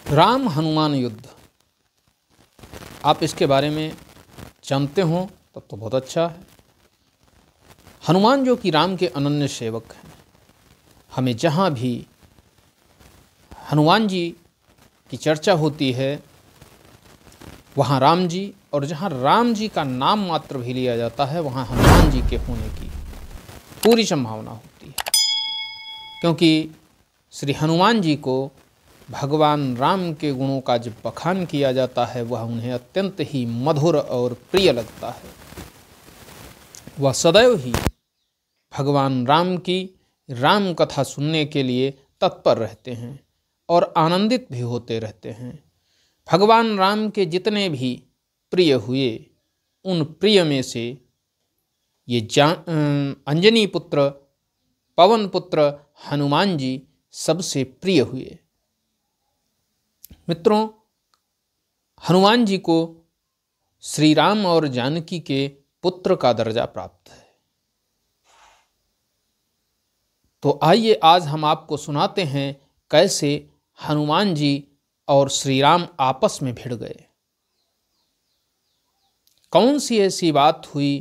राम हनुमान युद्ध, आप इसके बारे में जानते हो तब तो बहुत अच्छा है। हनुमान जो कि राम के अनन्य सेवक हैं, हमें जहाँ भी हनुमान जी की चर्चा होती है वहाँ राम जी, और जहाँ राम जी का नाम मात्र भी लिया जाता है वहाँ हनुमान जी के होने की पूरी संभावना होती है, क्योंकि श्री हनुमान जी को भगवान राम के गुणों का जब बखान किया जाता है वह उन्हें अत्यंत ही मधुर और प्रिय लगता है। वह सदैव ही भगवान राम की राम कथा सुनने के लिए तत्पर रहते हैं और आनंदित भी होते रहते हैं। भगवान राम के जितने भी प्रिय हुए उन प्रिय में से ये अंजनी पुत्र पवन पुत्र हनुमान जी सबसे प्रिय हुए। मित्रों, हनुमान जी को श्री राम और जानकी के पुत्र का दर्जा प्राप्त है। तो आइए आज हम आपको सुनाते हैं कैसे हनुमान जी और श्री राम आपस में भिड़ गए। कौन सी ऐसी बात हुई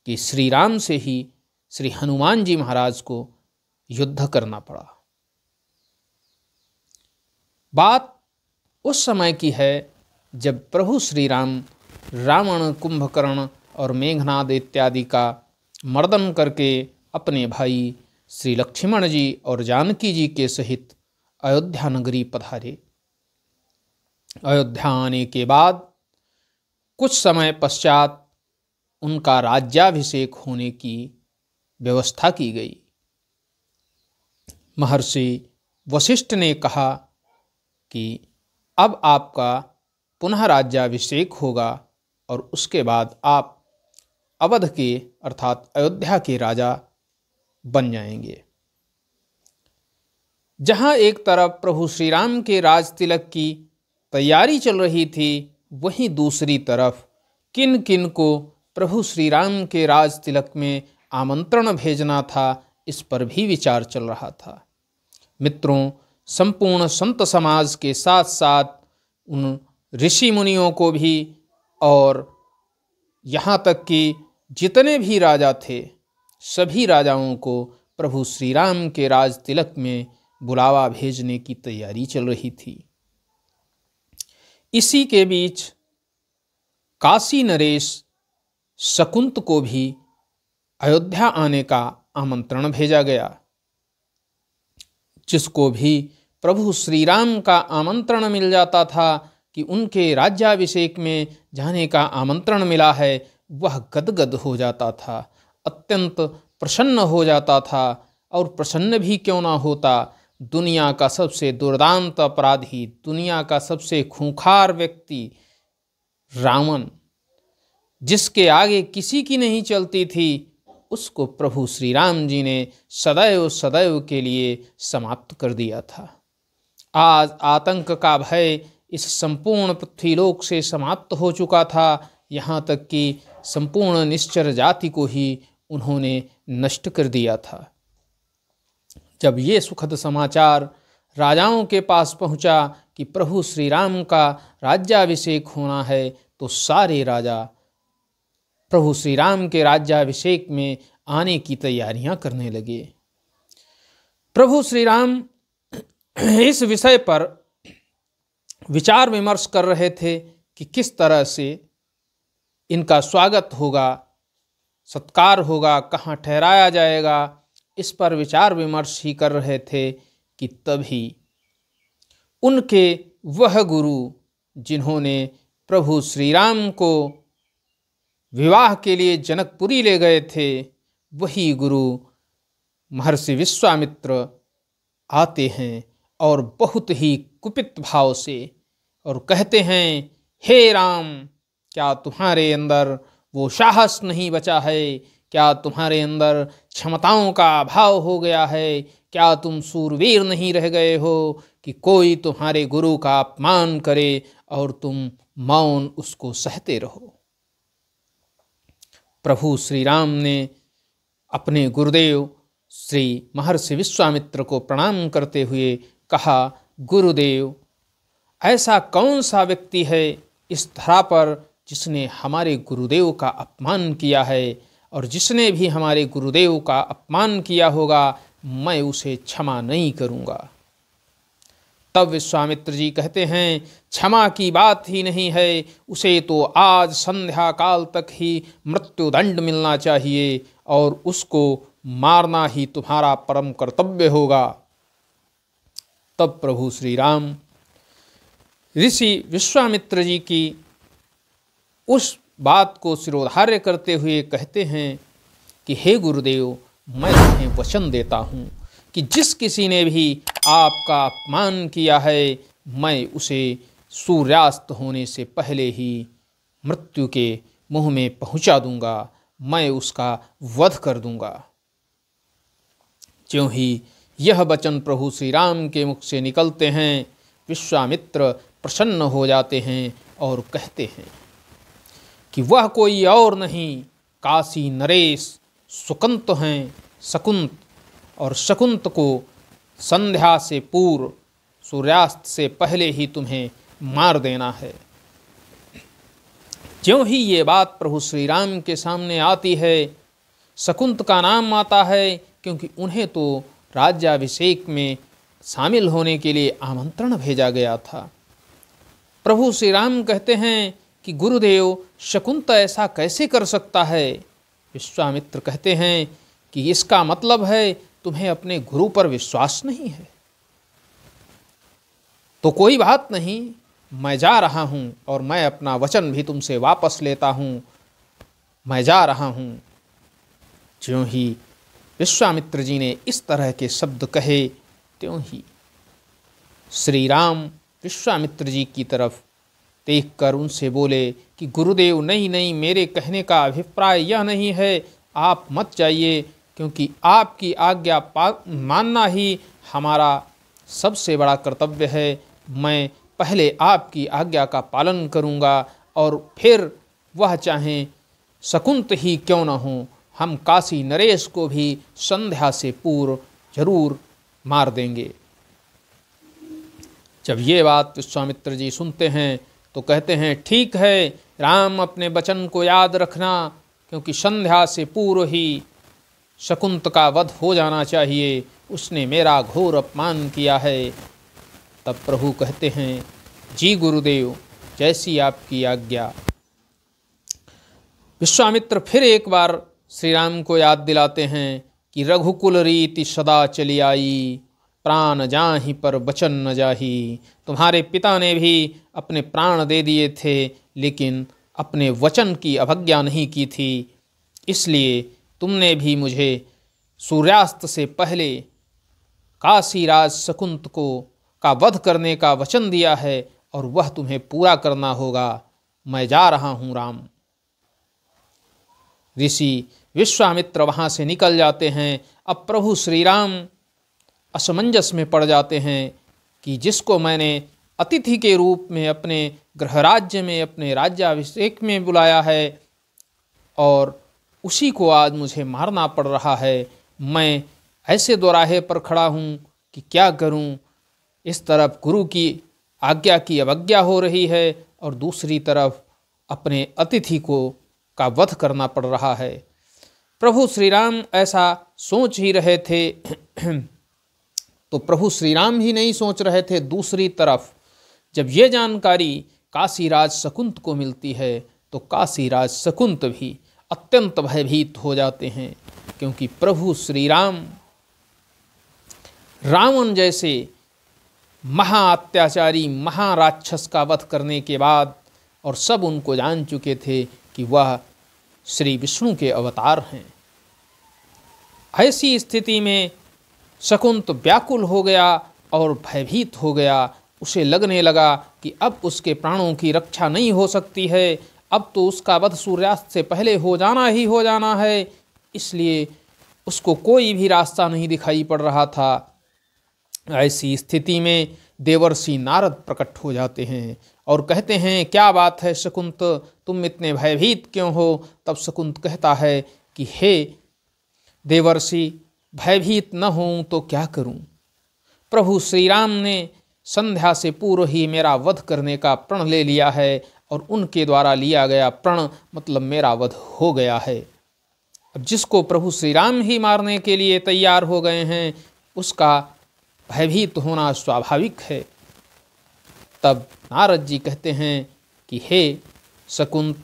कि श्री राम से ही श्री हनुमान जी महाराज को युद्ध करना पड़ा। बात उस समय की है जब प्रभु श्री राम रावण, कुंभकर्ण और मेघनाद इत्यादि का मर्दन करके अपने भाई श्री लक्ष्मण जी और जानकी जी के सहित अयोध्या नगरी पधारे। अयोध्या आने के बाद कुछ समय पश्चात उनका राज्याभिषेक होने की व्यवस्था की गई। महर्षि वशिष्ठ ने कहा कि अब आपका पुनः राज्याभिषेक होगा और उसके बाद आप अवध के अर्थात अयोध्या के राजा बन जाएंगे। जहाँ एक तरफ प्रभु श्री राम के राज तिलक की तैयारी चल रही थी, वहीं दूसरी तरफ किन किन को प्रभु श्री राम के राज तिलक में आमंत्रण भेजना था, इस पर भी विचार चल रहा था। मित्रों, संपूर्ण संत समाज के साथ साथ उन ऋषि मुनियों को भी और यहाँ तक कि जितने भी राजा थे सभी राजाओं को प्रभु श्री राम के राज तिलक में बुलावा भेजने की तैयारी चल रही थी। इसी के बीच काशी नरेश शकुंत को भी अयोध्या आने का आमंत्रण भेजा गया। जिसको भी प्रभु श्री राम का आमंत्रण मिल जाता था कि उनके राज्याभिषेक में जाने का आमंत्रण मिला है, वह गदगद हो जाता था, अत्यंत प्रसन्न हो जाता था। और प्रसन्न भी क्यों ना होता, दुनिया का सबसे दुर्दांत अपराधी, दुनिया का सबसे खूंखार व्यक्ति रावण, जिसके आगे किसी की नहीं चलती थी, उसको प्रभु श्री राम जी ने सदैव सदैव के लिए समाप्त कर दिया था। आज आतंक का भय इस संपूर्ण पृथ्वीलोक से समाप्त हो चुका था। यहाँ तक कि संपूर्ण निश्चर जाति को ही उन्होंने नष्ट कर दिया था। जब ये सुखद समाचार राजाओं के पास पहुँचा कि प्रभु श्री राम का राज्याभिषेक होना है, तो सारे राजा प्रभु श्री राम के राज्याभिषेक में आने की तैयारियां करने लगे। प्रभु श्री राम इस विषय पर विचार विमर्श कर रहे थे कि किस तरह से इनका स्वागत होगा, सत्कार होगा, कहाँ ठहराया जाएगा। इस पर विचार विमर्श ही कर रहे थे कि तभी उनके वह गुरु जिन्होंने प्रभु श्री राम को विवाह के लिए जनकपुरी ले गए थे, वही गुरु महर्षि विश्वामित्र आते हैं और बहुत ही कुपित भाव से और कहते हैं, हे राम, क्या तुम्हारे अंदर वो साहस नहीं बचा है? क्या तुम्हारे अंदर क्षमताओं का अभाव हो गया है? क्या तुम सूरवीर नहीं रह गए हो कि कोई तुम्हारे गुरु का अपमान करे और तुम मौन उसको सहते रहो? प्रभु श्री राम ने अपने गुरुदेव श्री महर्षि विश्वामित्र को प्रणाम करते हुए कहा, गुरुदेव, ऐसा कौन सा व्यक्ति है इस धरा पर जिसने हमारे गुरुदेव का अपमान किया है, और जिसने भी हमारे गुरुदेव का अपमान किया होगा मैं उसे क्षमा नहीं करूँगा। तब विश्वामित्र जी कहते हैं, क्षमा की बात ही नहीं है, उसे तो आज संध्या काल तक ही मृत्युदंड मिलना चाहिए और उसको मारना ही तुम्हारा परम कर्तव्य होगा। तब प्रभु श्री राम ऋषि विश्वामित्र जी की उस बात को सिरोधार्य करते हुए कहते हैं कि हे गुरुदेव, मैं तुम्हें वचन देता हूँ कि जिस किसी ने भी आपका अपमान किया है मैं उसे सूर्यास्त होने से पहले ही मृत्यु के मुंह में पहुंचा दूंगा, मैं उसका वध कर दूंगा। ज्यों ही यह वचन प्रभु श्री राम के मुख से निकलते हैं, विश्वामित्र प्रसन्न हो जाते हैं और कहते हैं कि वह कोई और नहीं काशी नरेश सुकंत हैं, शकुंत, और शकुंत को संध्या से पूर्व सूर्यास्त से पहले ही तुम्हें मार देना है। ज्यों ही ये बात प्रभु श्री राम के सामने आती है, शकुंत का नाम आता है क्योंकि उन्हें तो राज्याभिषेक में शामिल होने के लिए आमंत्रण भेजा गया था। प्रभु श्री राम कहते हैं कि गुरुदेव, शकुंत ऐसा कैसे कर सकता है? विश्वामित्र कहते हैं कि इसका मतलब है तुम्हें अपने गुरु पर विश्वास नहीं है। तो कोई बात नहीं, मैं जा रहा हूं और मैं अपना वचन भी तुमसे वापस लेता हूं, मैं जा रहा हूं। ज्यों ही विश्वामित्र जी ने इस तरह के शब्द कहे, त्यों ही श्री राम विश्वामित्र जी की तरफ देखकर उनसे बोले कि गुरुदेव, नहीं नहीं, मेरे कहने का अभिप्राय यह नहीं है, आप मत जाइए, क्योंकि आपकी आज्ञा मानना ही हमारा सबसे बड़ा कर्तव्य है। मैं पहले आपकी आज्ञा का पालन करूंगा और फिर वह चाहे शकुंत ही क्यों न हो, हम काशी नरेश को भी संध्या से पूर्व जरूर मार देंगे। जब ये बात विश्वामित्र जी सुनते हैं तो कहते हैं, ठीक है राम, अपने वचन को याद रखना, क्योंकि संध्या से पूर्व ही शकुंत का वध हो जाना चाहिए, उसने मेरा घोर अपमान किया है। तब प्रभु कहते हैं, जी गुरुदेव, जैसी आपकी आज्ञा। विश्वामित्र फिर एक बार श्री राम को याद दिलाते हैं कि रघुकुल रीति सदा चली आई, प्राण जाहि पर वचन न जाही। तुम्हारे पिता ने भी अपने प्राण दे दिए थे, लेकिन अपने वचन की अवज्ञा नहीं की थी, इसलिए तुमने भी मुझे सूर्यास्त से पहले काशीराज शकुंत को का वध करने का वचन दिया है और वह तुम्हें पूरा करना होगा। मैं जा रहा हूँ राम। ऋषि विश्वामित्र वहाँ से निकल जाते हैं। अब प्रभु श्री राम असमंजस में पड़ जाते हैं कि जिसको मैंने अतिथि के रूप में अपने गृह राज्य में, अपने राज्याभिषेक में बुलाया है, और उसी को आज मुझे मारना पड़ रहा है। मैं ऐसे दोराहे पर खड़ा हूँ कि क्या करूँ। इस तरफ गुरु की आज्ञा की अवज्ञा हो रही है और दूसरी तरफ अपने अतिथि को का वध करना पड़ रहा है। प्रभु श्री राम ऐसा सोच ही रहे थे तो प्रभु श्री राम ही नहीं सोच रहे थे, दूसरी तरफ जब ये जानकारी काशीराज शकुंत को मिलती है तो काशीराज शकुंत भी अत्यंत भयभीत हो जाते हैं, क्योंकि प्रभु श्री राम रावण जैसे महाअत्याचारी महाराक्षस का वध करने के बाद, और सब उनको जान चुके थे कि वह श्री विष्णु के अवतार हैं। ऐसी स्थिति में शकुंत व्याकुल हो गया और भयभीत हो गया। उसे लगने लगा कि अब उसके प्राणों की रक्षा नहीं हो सकती है, अब तो उसका वध सूर्यास्त से पहले हो जाना है। इसलिए उसको कोई भी रास्ता नहीं दिखाई पड़ रहा था। ऐसी स्थिति में देवर्षि नारद प्रकट हो जाते हैं और कहते हैं, क्या बात है शकुंत, तुम इतने भयभीत क्यों हो? तब शकुंत कहता है कि हे देवर्षि, भयभीत न होऊं तो क्या करूं? प्रभु श्री राम ने संध्या से पूर्व ही मेरा वध करने का प्रण ले लिया है और उनके द्वारा लिया गया प्रण मतलब मेरा वध हो गया है। अब जिसको प्रभु श्री राम ही मारने के लिए तैयार हो गए हैं उसका भयभीत होना स्वाभाविक है। तब नारद जी कहते हैं कि हे शकुंत,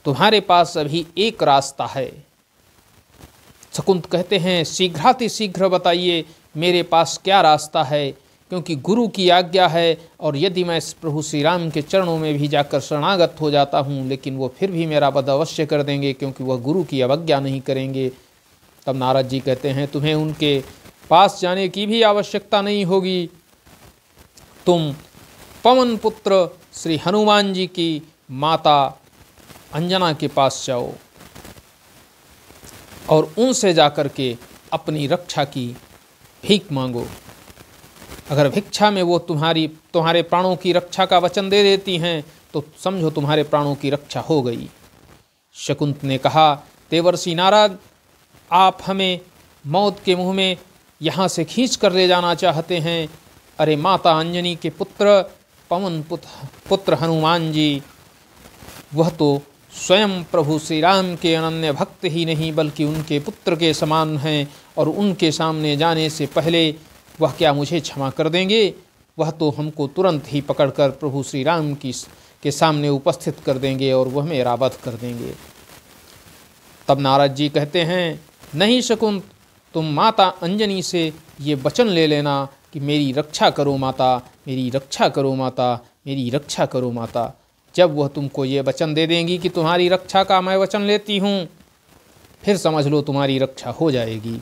तुम्हारे पास अभी एक रास्ता है। शकुंत कहते हैं शीघ्रातिशीघ्र बताइए मेरे पास क्या रास्ता है, क्योंकि गुरु की आज्ञा है और यदि मैं प्रभु श्री राम के चरणों में भी जाकर शरणागत हो जाता हूँ लेकिन वो फिर भी मेरा वध अवश्य कर देंगे क्योंकि वह गुरु की अवज्ञा नहीं करेंगे। तब नारद जी कहते हैं तुम्हें उनके पास जाने की भी आवश्यकता नहीं होगी, तुम पवन पुत्र श्री हनुमान जी की माता अंजना के पास जाओ और उनसे जाकर के अपनी रक्षा की भीख मांगो। अगर भिक्षा में वो तुम्हारे प्राणों की रक्षा का वचन दे देती हैं तो समझो तुम्हारे प्राणों की रक्षा हो गई। शकुंत ने कहा देवर्षि नारद, आप हमें मौत के मुंह में यहाँ से खींच कर ले जाना चाहते हैं। अरे माता अंजनी के पुत्र पवन पुत्र हनुमान जी, वह तो स्वयं प्रभु श्री राम के अनन्य भक्त ही नहीं बल्कि उनके पुत्र के समान हैं और उनके सामने जाने से पहले वह क्या मुझे क्षमा कर देंगे? वह तो हमको तुरंत ही पकड़कर प्रभु श्री राम के सामने उपस्थित कर देंगे और वह मेरा वध कर देंगे। तब नारद जी कहते हैं नहीं शकुंत, तुम माता अंजनी से ये वचन ले लेना कि मेरी रक्षा करो माता, मेरी रक्षा करो माता, मेरी रक्षा करो माता। जब वह तुमको ये वचन दे देंगी कि तुम्हारी रक्षा का मैं वचन लेती हूँ, फिर समझ लो तुम्हारी रक्षा हो जाएगी।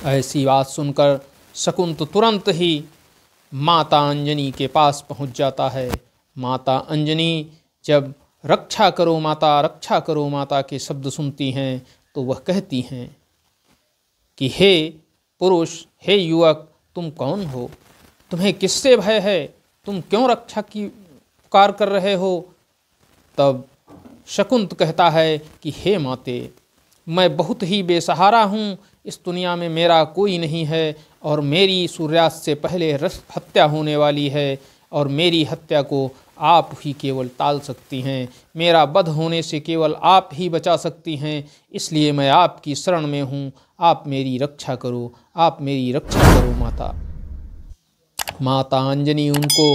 ऐसी बात सुनकर शकुंत तुरंत ही माता अंजनी के पास पहुँच जाता है। माता अंजनी जब रक्षा करो माता के शब्द सुनती हैं तो वह कहती हैं कि हे पुरुष, हे युवक, तुम कौन हो? तुम्हें किससे भय है? तुम क्यों रक्षा की पुकार कर रहे हो? तब शकुंत कहता है कि हे माते, मैं बहुत ही बेसहारा हूँ, इस दुनिया में मेरा कोई नहीं है और मेरी सूर्यास्त से पहले हत्या होने वाली है और मेरी हत्या को आप ही केवल टाल सकती हैं, मेरा वध होने से केवल आप ही बचा सकती हैं, इसलिए मैं आपकी शरण में हूँ, आप मेरी रक्षा करो, आप मेरी रक्षा करो माता। माता अंजनी उनको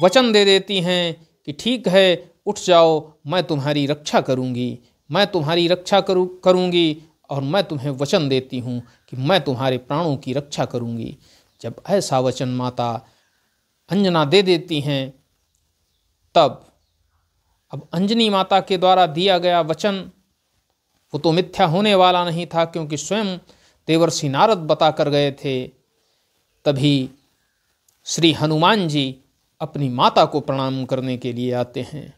वचन दे देती हैं कि ठीक है, उठ जाओ, मैं तुम्हारी रक्षा करूँगी, मैं तुम्हारी रक्षा करूँगी और मैं तुम्हें वचन देती हूँ कि मैं तुम्हारे प्राणों की रक्षा करूँगी। जब ऐसा वचन माता अंजना दे देती हैं तब अब अंजनी माता के द्वारा दिया गया वचन वो तो मिथ्या होने वाला नहीं था, क्योंकि स्वयं देवर्षि नारद बता कर गए थे। तभी श्री हनुमान जी अपनी माता को प्रणाम करने के लिए आते हैं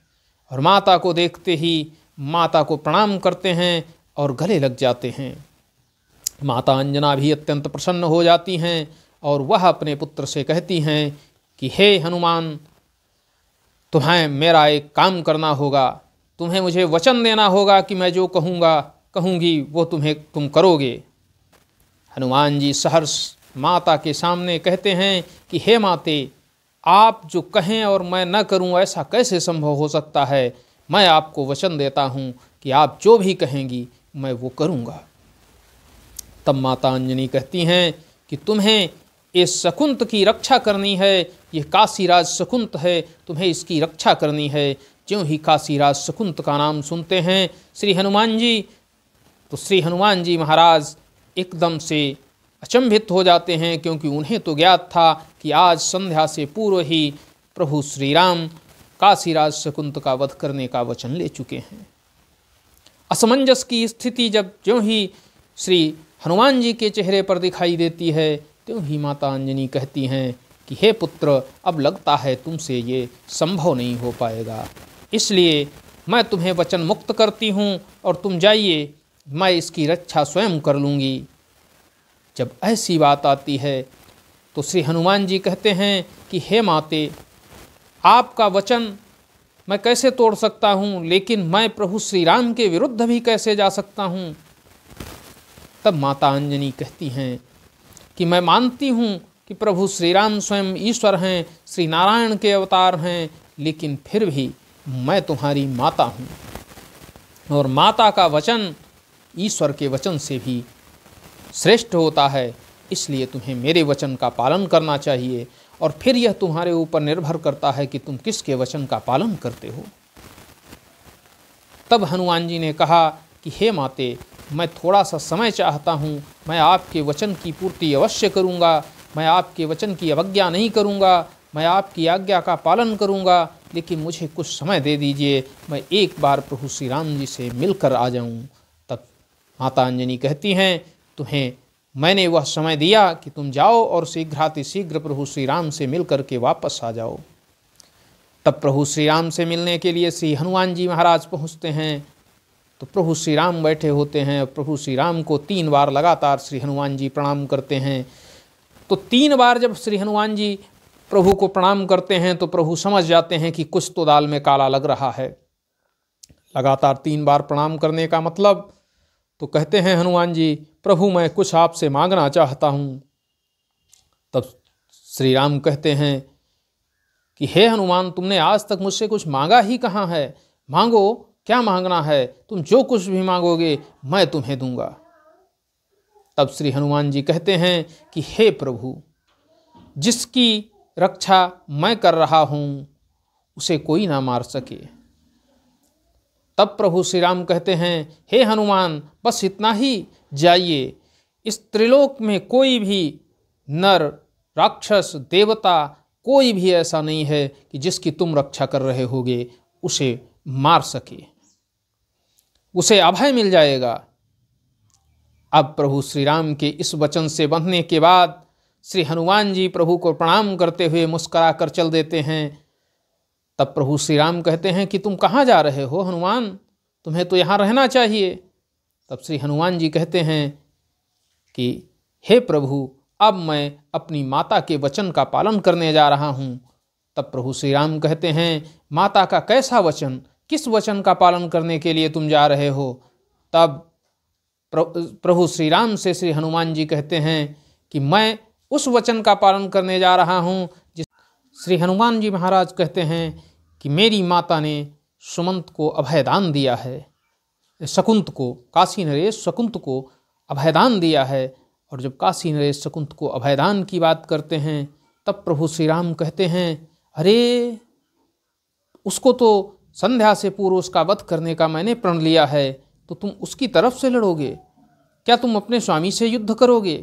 और माता को देखते ही माता को प्रणाम करते हैं और गले लग जाते हैं। माता अंजना भी अत्यंत प्रसन्न हो जाती हैं और वह अपने पुत्र से कहती हैं कि हे हनुमान, तुम्हें मेरा एक काम करना होगा, तुम्हें मुझे वचन देना होगा कि मैं जो कहूँगी वो तुम करोगे। हनुमान जी सहर्ष माता के सामने कहते हैं कि हे माते, आप जो कहें और मैं न करूं ऐसा कैसे संभव हो सकता है? मैं आपको वचन देता हूं कि आप जो भी कहेंगी मैं वो करूंगा। तब माता अंजनी कहती हैं कि तुम्हें इस शकुंत की रक्षा करनी है, ये काशीराज शकुंत है, तुम्हें इसकी रक्षा करनी है। ज्यों ही काशीराज शकुंत का नाम सुनते हैं श्री हनुमान जी, तो श्री हनुमान जी महाराज एकदम से अचंभित हो जाते हैं, क्योंकि उन्हें तो ज्ञात था कि आज संध्या से पूर्व ही प्रभु श्री राम काशीराज शकुंत का वध करने का वचन ले चुके हैं। असमंजस की स्थिति जब ज्यों ही श्री हनुमान जी के चेहरे पर दिखाई देती है, त्यों ही माता अंजनी कहती हैं कि हे पुत्र, अब लगता है तुमसे ये संभव नहीं हो पाएगा, इसलिए मैं तुम्हें वचन मुक्त करती हूँ और तुम जाइए, मैं इसकी रक्षा स्वयं कर लूँगी। जब ऐसी बात आती है तो श्री हनुमान जी कहते हैं कि हे माते, आपका वचन मैं कैसे तोड़ सकता हूँ, लेकिन मैं प्रभु श्री राम के विरुद्ध भी कैसे जा सकता हूँ? तब माता अंजनी कहती हैं कि मैं मानती हूँ कि प्रभु श्री राम स्वयं ईश्वर हैं, श्री नारायण के अवतार हैं, लेकिन फिर भी मैं तुम्हारी माता हूँ और माता का वचन ईश्वर के वचन से भी श्रेष्ठ होता है, इसलिए तुम्हें मेरे वचन का पालन करना चाहिए। और फिर यह तुम्हारे ऊपर निर्भर करता है कि तुम किसके वचन का पालन करते हो। तब हनुमान जी ने कहा कि हे माते, मैं थोड़ा सा समय चाहता हूँ, मैं आपके वचन की पूर्ति अवश्य करूँगा, मैं आपके वचन की अवज्ञा नहीं करूँगा, मैं आपकी आज्ञा का पालन करूँगा, लेकिन मुझे कुछ समय दे दीजिए, मैं एक बार प्रभु श्री राम जी से मिलकर आ जाऊँ। तब माता अंजनी कहती हैं, तुम्हें मैंने वह समय दिया कि तुम जाओ और शीघ्रातिशीघ्र प्रभु श्री राम से मिल करके वापस आ जाओ। तब प्रभु श्री राम से मिलने के लिए श्री हनुमान जी महाराज पहुँचते हैं। तो प्रभु श्री राम बैठे होते हैं और प्रभु श्री राम को 3 बार लगातार श्री हनुमान जी प्रणाम करते हैं। तो 3 बार जब श्री हनुमान जी प्रभु को प्रणाम करते हैं तो प्रभु समझ जाते हैं कि कुछ तो दाल में काला लग रहा है। लगातार 3 बार प्रणाम करने का मतलब, तो कहते हैं हनुमान जी, प्रभु मैं कुछ आपसे मांगना चाहता हूँ। तब श्री राम कहते हैं कि हे हनुमान, तुमने आज तक मुझसे कुछ मांगा ही कहाँ है, मांगो, क्या मांगना है, तुम जो कुछ भी मांगोगे मैं तुम्हें दूंगा। तब श्री हनुमान जी कहते हैं कि हे प्रभु, जिसकी रक्षा मैं कर रहा हूँ उसे कोई ना मार सके। तब प्रभु श्री राम कहते हैं, हे हनुमान, बस इतना ही, जाइए, इस त्रिलोक में कोई भी नर, राक्षस, देवता कोई भी ऐसा नहीं है कि जिसकी तुम रक्षा कर रहे होगे उसे मार सके, उसे अभय मिल जाएगा। अब प्रभु श्री राम के इस वचन से बंधने के बाद श्री हनुमान जी प्रभु को प्रणाम करते हुए मुस्कुरा कर चल देते हैं। तब प्रभु श्री राम कहते हैं कि तुम कहाँ जा रहे हो हनुमान, तुम्हें तो यहाँ रहना चाहिए। तब श्री हनुमान जी कहते हैं कि हे प्रभु, अब मैं अपनी माता के वचन का पालन करने जा रहा हूँ। तब प्रभु श्री राम कहते हैं, माता का कैसा वचन, किस वचन का पालन करने के लिए तुम जा रहे हो। तब प्रभु श्री राम से श्री हनुमान जी कहते हैं कि मैं उस वचन का पालन करने जा रहा हूँ जिस श्री हनुमान जी महाराज कहते हैं कि मेरी माता ने सुमंत को अभयदान दिया है, शकुंत को, काशी नरेश शकुंत को अभयदान दिया है। और जब काशी नरेश शकुंत को अभयदान की बात करते हैं तब प्रभु श्री राम कहते हैं, अरे उसको तो संध्या से पूर्व उसका वध करने का मैंने प्रण लिया है, तो तुम उसकी तरफ से लड़ोगे क्या, तुम अपने स्वामी से युद्ध करोगे।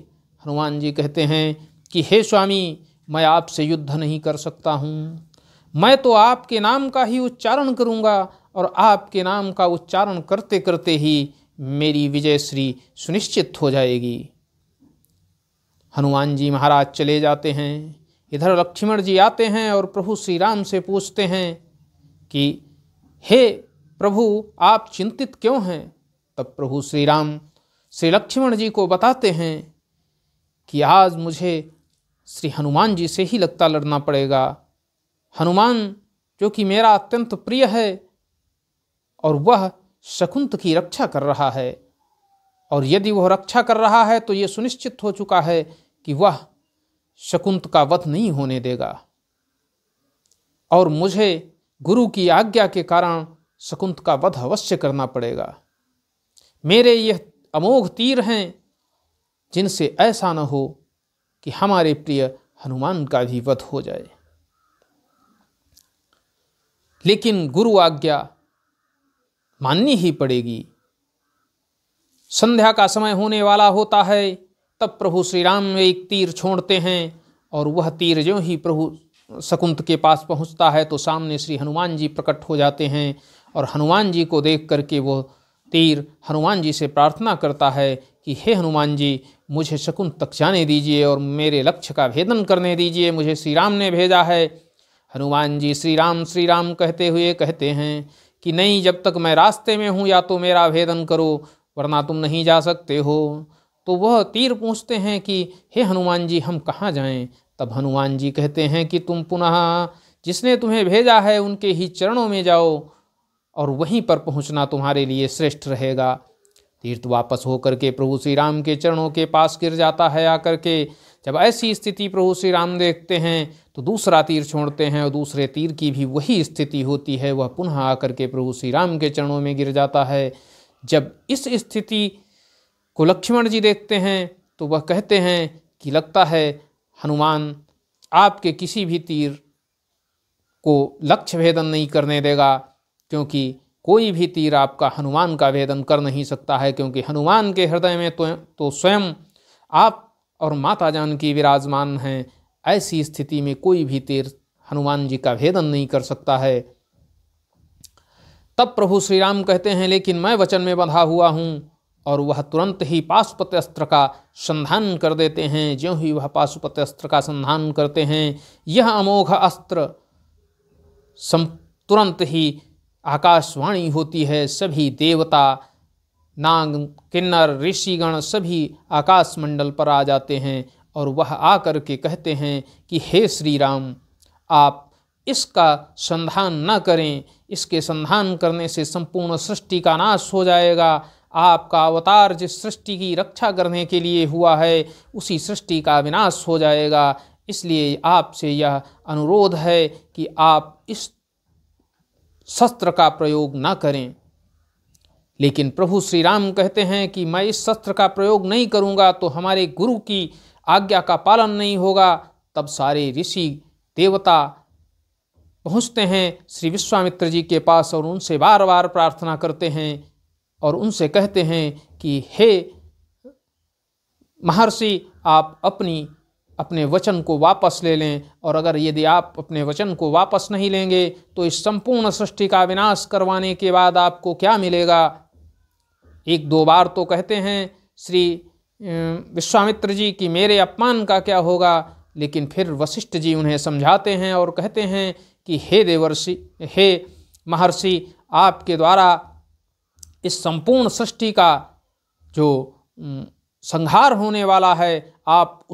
हनुमान जी कहते हैं कि हे स्वामी, मैं आपसे युद्ध नहीं कर सकता हूँ, मैं तो आपके नाम का ही उच्चारण करूँगा और आपके नाम का उच्चारण करते करते ही मेरी विजयश्री सुनिश्चित हो जाएगी। हनुमान जी महाराज चले जाते हैं। इधर लक्ष्मण जी आते हैं और प्रभु श्री राम से पूछते हैं कि हे प्रभु, आप चिंतित क्यों हैं। तब प्रभु श्री राम श्री लक्ष्मण जी को बताते हैं कि आज मुझे श्री हनुमान जी से ही लगता लड़ना पड़ेगा। हनुमान जो कि मेरा अत्यंत प्रिय है और वह शकुंत की रक्षा कर रहा है, और यदि वह रक्षा कर रहा है तो ये सुनिश्चित हो चुका है कि वह शकुंत का वध नहीं होने देगा, और मुझे गुरु की आज्ञा के कारण शकुंत का वध अवश्य करना पड़ेगा। मेरे यह अमोघ तीर हैं जिनसे ऐसा न हो कि हमारे प्रिय हनुमान का भी वध हो जाए, लेकिन गुरु आज्ञा माननी ही पड़ेगी। संध्या का समय होने वाला होता है। तब प्रभु श्री राम एक तीर छोड़ते हैं और वह तीर ज्यों ही प्रभु शकुंत के पास पहुंचता है तो सामने श्री हनुमान जी प्रकट हो जाते हैं, और हनुमान जी को देख करके वो तीर हनुमान जी से प्रार्थना करता है कि हे हनुमान जी, मुझे शकुंत तक जाने दीजिए और मेरे लक्ष्य का भेदन करने दीजिए, मुझे श्री राम ने भेजा है। हनुमान जी श्री राम कहते हुए कहते हैं कि नहीं, जब तक मैं रास्ते में हूँ या तो मेरा भेदन करो, वरना तुम नहीं जा सकते हो। तो वह तीर पूछते हैं कि हे हनुमान जी, हम कहाँ जाएं। तब हनुमान जी कहते हैं कि तुम पुनः जिसने तुम्हें भेजा है उनके ही चरणों में जाओ और वहीं पर पहुँचना तुम्हारे लिए श्रेष्ठ रहेगा। तीर्थ वापस होकर के प्रभु श्री राम के चरणों के पास गिर जाता है। आकर के जब ऐसी स्थिति प्रभु श्री राम देखते हैं तो दूसरा तीर छोड़ते हैं और दूसरे तीर की भी वही स्थिति होती है, वह पुनः आकर के प्रभु श्री राम के चरणों में गिर जाता है। जब इस स्थिति को लक्ष्मण जी देखते हैं तो वह कहते हैं कि लगता है हनुमान आपके किसी भी तीर को लक्ष्य भेदन नहीं करने देगा, क्योंकि कोई भी तीर आपका हनुमान का भेदन कर नहीं सकता है, क्योंकि हनुमान के हृदय में तो स्वयं आप और माता जानकी विराजमान हैं। ऐसी स्थिति में कोई भी तीर हनुमान जी का भेदन नहीं कर सकता है। तब प्रभु श्री राम कहते हैं लेकिन मैं वचन में बंधा हुआ हूँ, और वह तुरंत ही पाशुपत अस्त्र का संधान कर देते हैं। ज्यों ही वह पाशुपत अस्त्र का संधान करते हैं, यह अमोघ अस्त्र तुरंत ही आकाशवाणी होती है। सभी देवता, नाग, किन्नर, ऋषिगण सभी आकाश मंडल पर आ जाते हैं और वह आकर के कहते हैं कि हे श्री राम, आप इसका संधान न करें, इसके संधान करने से संपूर्ण सृष्टि का नाश हो जाएगा। आपका अवतार जिस सृष्टि की रक्षा करने के लिए हुआ है उसी सृष्टि का विनाश हो जाएगा। इसलिए आपसे यह अनुरोध है कि आप इस शस्त्र का प्रयोग न करें। लेकिन प्रभु श्री राम कहते हैं कि मैं इस शस्त्र का प्रयोग नहीं करूंगा तो हमारे गुरु की आज्ञा का पालन नहीं होगा। तब सारे ऋषि देवता पहुँचते हैं श्री विश्वामित्र जी के पास और उनसे बार बार प्रार्थना करते हैं और उनसे कहते हैं कि हे महर्षि, आप अपने वचन को वापस ले लें, और अगर यदि आप अपने वचन को वापस नहीं लेंगे तो इस संपूर्ण सृष्टि का विनाश करवाने के बाद आपको क्या मिलेगा। एक दो बार तो कहते हैं श्री विश्वामित्र जी कि मेरे अपमान का क्या होगा, लेकिन फिर वशिष्ठ जी उन्हें समझाते हैं और कहते हैं कि हे देवर्षि, हे महर्षि, आपके द्वारा इस संपूर्ण सृष्टि का जो संहार होने वाला है आप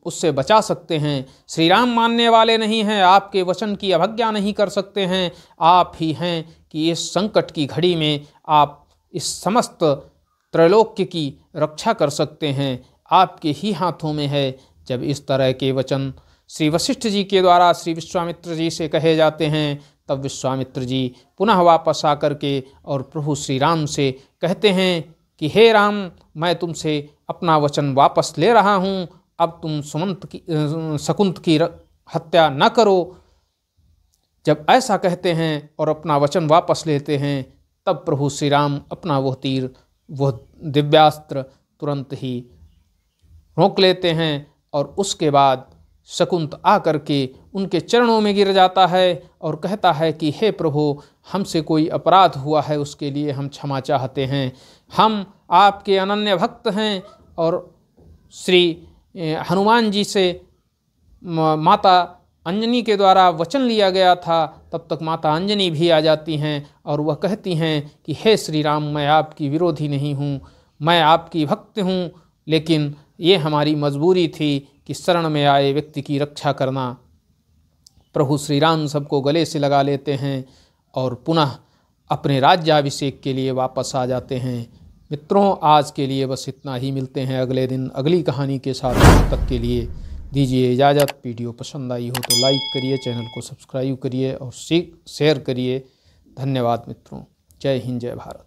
उससे बचा सकते हैं। श्री राम मानने वाले नहीं हैं, आपके वचन की अवज्ञा नहीं कर सकते हैं। आप ही हैं कि इस संकट की घड़ी में आप इस समस्त त्रैलोक्य की रक्षा कर सकते हैं, आपके ही हाथों में है। जब इस तरह के वचन श्री वशिष्ठ जी के द्वारा श्री विश्वामित्र जी से कहे जाते हैं, तब विश्वामित्र जी पुनः वापस आकर के और प्रभु श्री राम से कहते हैं कि हे राम, मैं तुमसे अपना वचन वापस ले रहा हूँ, अब तुम शकुंत की हत्या न करो। जब ऐसा कहते हैं और अपना वचन वापस लेते हैं, तब प्रभु श्री राम अपना वह तीर, वह दिव्यास्त्र तुरंत ही रोक लेते हैं और उसके बाद शकुंत आकर के उनके चरणों में गिर जाता है और कहता है कि हे प्रभु, हमसे कोई अपराध हुआ है उसके लिए हम क्षमा चाहते हैं। हम आपके अनन्य भक्त हैं और श्री हनुमान जी से माता अंजनी के द्वारा वचन लिया गया था। तब तक माता अंजनी भी आ जाती हैं और वह कहती हैं कि हे श्री राम, मैं आपकी विरोधी नहीं हूँ, मैं आपकी भक्त हूँ, लेकिन ये हमारी मजबूरी थी कि शरण में आए व्यक्ति की रक्षा करना। प्रभु श्री राम सबको गले से लगा लेते हैं और पुनः अपने राज्याभिषेक के लिए वापस आ जाते हैं। मित्रों, आज के लिए बस इतना ही। मिलते हैं अगले दिन अगली कहानी के साथ। तब तक के लिए दीजिए इजाज़त। वीडियो पसंद आई हो तो लाइक करिए, चैनल को सब्सक्राइब करिए और शेयर करिए। धन्यवाद मित्रों। जय हिंद, जय भारत।